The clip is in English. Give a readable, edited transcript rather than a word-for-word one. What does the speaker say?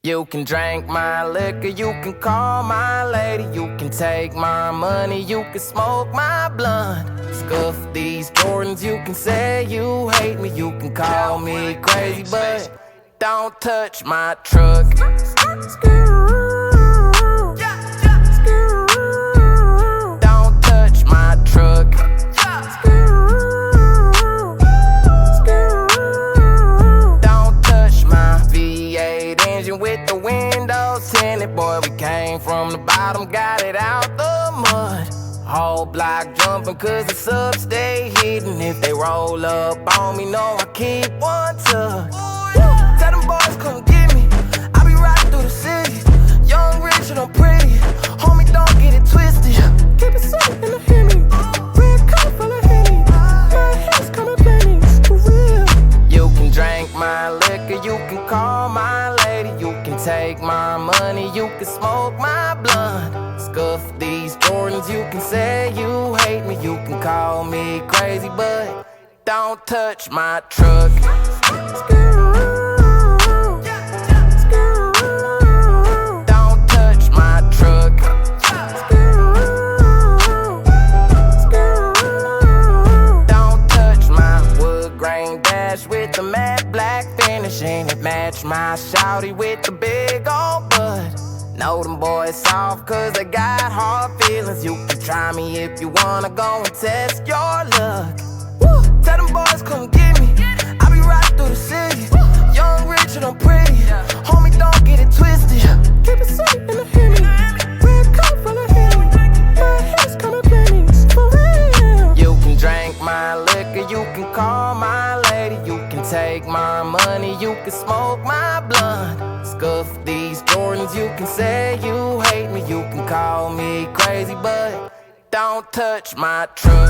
You can drink my liquor, you can call my lady, you can take my money, you can smoke my blunt. Scuff these Jordans, you can say you hate me, you can call me crazy, but don't touch my truck. Don't touch my truck. Don't touch my V8 engine with the windows tinted. Boy, we came from the bottom, got it out the mud. Whole block jumping cause the subs stay hidden. If they roll up on me, know I keep one tucked. Tell them boys come get me, I be riding through the city. Young, rich, and I'm pretty, homie, don't get it twisted. Keep it safe in the Hemi, red cup full of Henny. My head's coming plenty, for real. You can drink my liquor, you can call my lady, you can take my money, you can smoke my blunt. Scuff these Jordans, you can say you hate me, you can call me crazy, but don't touch my truck. Don't touch my truck. Don't touch my wood grain dash with the matte black finish, and it match my shawty with the big old butt. Know them boys soft cause they got hard feelings. You can try me if you wanna go and test your luck. Tell them boys come get me, I be riding through the city. Young, rich, and I'm pretty, homie, don't get it twisted. Keep it safe in the Hemi, red cup full of Henny. My head's coming plenty, for real. You can drink my liquor, you can call my lady, you can take my money, you can smoke my blunt. Scuff these Jordans, you can say you hate me, you can call me crazy, but don't touch my truck.